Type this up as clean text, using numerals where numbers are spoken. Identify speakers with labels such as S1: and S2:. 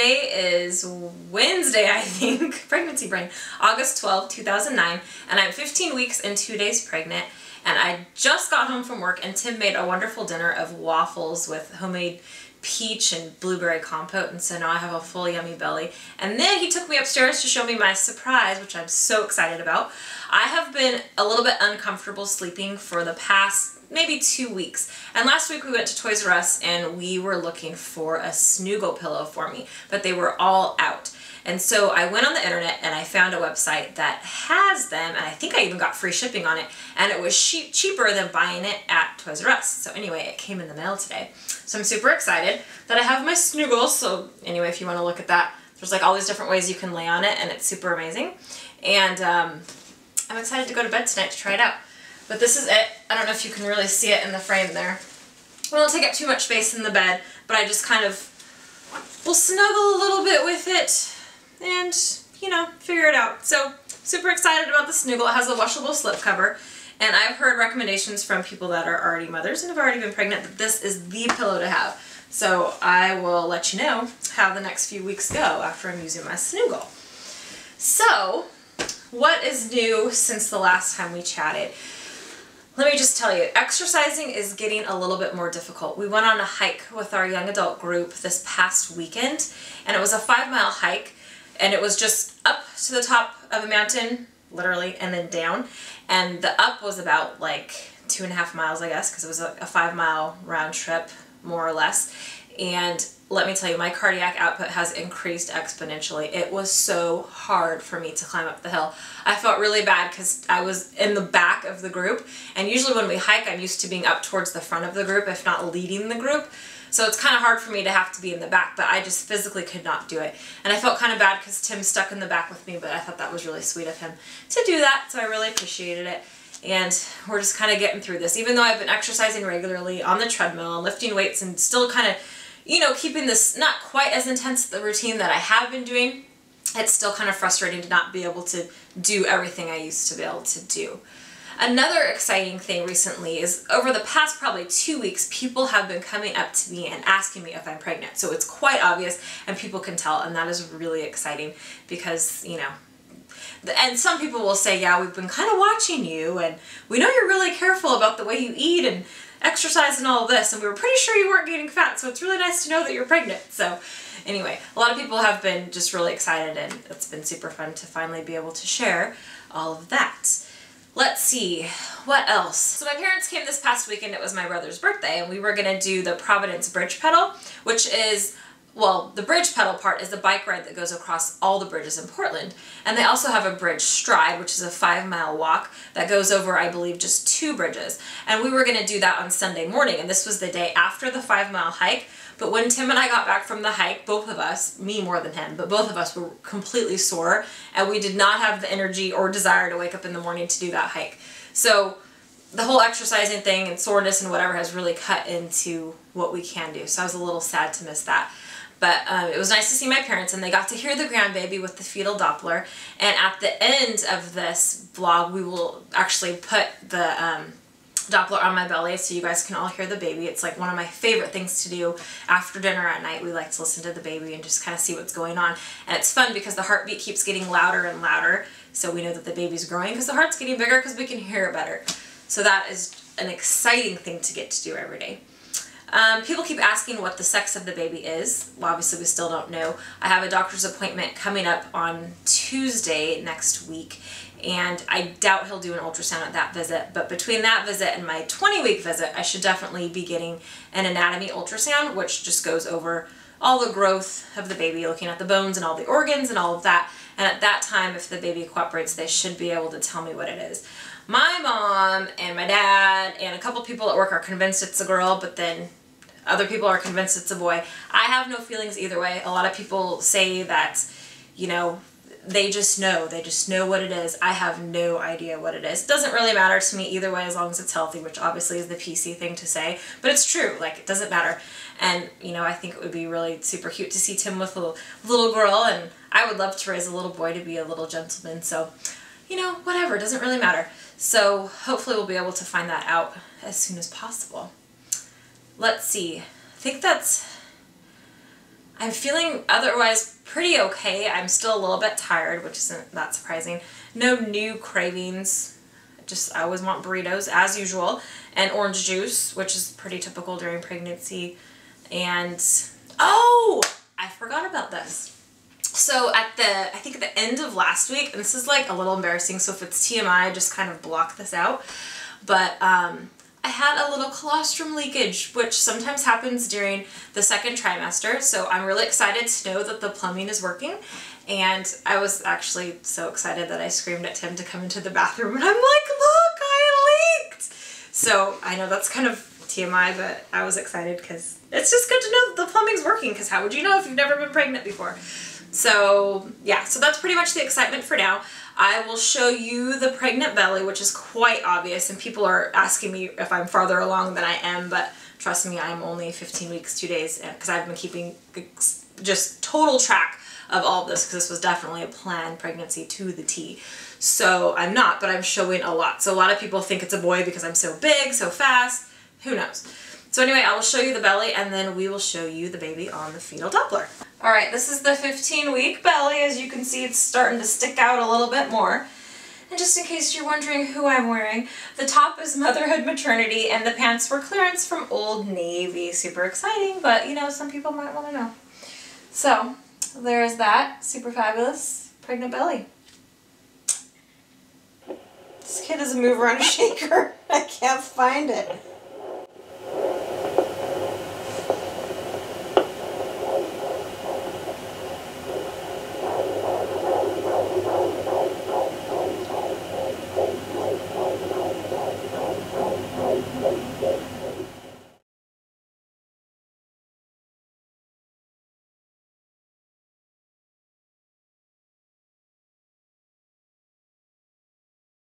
S1: Today is Wednesday, I think, pregnancy brain, August 12, 2009, and I'm 15 weeks and 2 days pregnant, and I just got home from work and Tim made a wonderful dinner of waffles with homemade peach and blueberry compote, and so now I have a full yummy belly. And then he took me upstairs to show me my surprise, which I'm so excited about. I have been a little bit uncomfortable sleeping for the past maybe 2 weeks, and last week we went to Toys R Us and we were looking for a Snuggle pillow for me, but they were all out. And so I went on the internet and I found a website that has them, and I think I even got free shipping on it, and it was cheaper than buying it at Toys R Us. So anyway, it came in the mail today. So I'm super excited that I have my Snuggle. So anyway, if you want to look at that, there's like all these different ways you can lay on it, and it's super amazing. And I'm excited to go to bed tonight to try it out. But this is it. I don't know if you can really see it in the frame there. It won't take up too much space in the bed, but I just kind of will snuggle a little bit with it and, you know, figure it out. So, super excited about the Snuggle. It has a washable slip cover, and I've heard recommendations from people that are already mothers and have already been pregnant that this is the pillow to have. So I will let you know how the next few weeks go after I'm using my Snuggle. So, what is new since the last time we chatted? Let me just tell you, exercising is getting a little bit more difficult. We went on a hike with our young adult group this past weekend, and it was a 5-mile hike, and it was just up to the top of a mountain, literally, and then down. And the up was about like 2.5 miles, I guess, because it was a 5-mile round trip, more or less. And let me tell you, my cardiac output has increased exponentially. It was so hard for me to climb up the hill. I felt really bad because I was in the back of the group, and usually when we hike, I'm used to being up towards the front of the group, if not leading the group. So it's kind of hard for me to have to be in the back, but I just physically could not do it. And I felt kind of bad because Tim's stuck in the back with me, but I thought that was really sweet of him to do that, so I really appreciated it. And we're just kind of getting through this. Even though I've been exercising regularly on the treadmill and lifting weights and still kind of, you know, keeping this not quite as intense the routine that I have been doing, it's still kind of frustrating to not be able to do everything I used to be able to do. Another exciting thing recently is over the past probably 2 weeks, people have been coming up to me and asking me if I'm pregnant. So it's quite obvious and people can tell, and that is really exciting because, you know, and some people will say, yeah, we've been kind of watching you and we know you're really careful about the way you eat and exercise and all of this, and we were pretty sure you weren't gaining fat, so it's really nice to know that you're pregnant. So anyway, a lot of people have been just really excited, and it's been super fun to finally be able to share all of that. Let's see, what else? So my parents came this past weekend. It was my brother's birthday, and we were gonna do the Providence Bridge Pedal, which is, well, the bridge pedal part is the bike ride that goes across all the bridges in Portland. And they also have a bridge stride, which is a 5-mile walk that goes over, I believe, just 2 bridges. And we were gonna do that on Sunday morning, and this was the day after the 5-mile hike. But when Tim and I got back from the hike, both of us, me more than him, but both of us were completely sore, and we did not have the energy or desire to wake up in the morning to do that hike. So the whole exercising thing and soreness and whatever has really cut into what we can do. So I was a little sad to miss that. But it was nice to see my parents, and they got to hear the grandbaby with the fetal Doppler. And at the end of this vlog, we will actually put the Doppler on my belly so you guys can all hear the baby. It's like one of my favorite things to do after dinner at night. We like to listen to the baby and just kind of see what's going on. And it's fun because the heartbeat keeps getting louder and louder, so we know that the baby's growing because the heart's getting bigger because we can hear it better. So that is an exciting thing to get to do every day. People keep asking what the sex of the baby is. Well, obviously we still don't know. I have a doctor's appointment coming up on Tuesday next week, and I doubt he'll do an ultrasound at that visit, but between that visit and my 20-week visit, I should definitely be getting an anatomy ultrasound, which just goes over all the growth of the baby, looking at the bones and all the organs and all of that. And at that time, if the baby cooperates, they should be able to tell me what it is. My mom and my dad and a couple people at work are convinced it's a girl, but then other people are convinced it's a boy. I have no feelings either way. A lot of people say that, you know, they just know what it is. I have no idea what it is. It doesn't really matter to me either way as long as it's healthy, which obviously is the PC thing to say, but it's true. Like, it doesn't matter. And, you know, I think it would be really super cute to see Tim with a little girl, and I would love to raise a little boy to be a little gentleman. So, you know, whatever, it doesn't really matter. So hopefully we'll be able to find that out as soon as possible. Let's see. I think that's I'm feeling otherwise pretty okay. I'm still a little bit tired, which isn't that surprising. No new cravings. I always want burritos as usual, and orange juice, which is pretty typical during pregnancy. And oh, I forgot about this. So I think at the end of last week, and this is like a little embarrassing, so if it's TMI, just kind of block this out. But I had a little colostrum leakage, which sometimes happens during the second trimester. So I'm really excited to know that the plumbing is working. And I was actually so excited that I screamed at Tim to come into the bathroom, and I'm like, look, I leaked! So I know that's kind of TMI, but I was excited because it's just good to know that the plumbing's working, because how would you know if you've never been pregnant before? So yeah, so that's pretty much the excitement for now. I will show you the pregnant belly, which is quite obvious, and people are asking me if I'm farther along than I am, but trust me, I'm only 15 weeks, 2 days, because I've been keeping just total track of all of this, because this was definitely a planned pregnancy to the T. So I'm not, but I'm showing a lot. So a lot of people think it's a boy because I'm so big, so fast, who knows. So anyway, I will show you the belly, and then we will show you the baby on the fetal Doppler. All right, this is the 15-week belly. As you can see, it's starting to stick out a little bit more. And just in case you're wondering who I'm wearing, the top is Motherhood Maternity, and the pants were clearance from Old Navy. Super exciting, but you know, some people might want to know. So there's that super fabulous pregnant belly. This kid doesn't move around a shaker. I can't find it.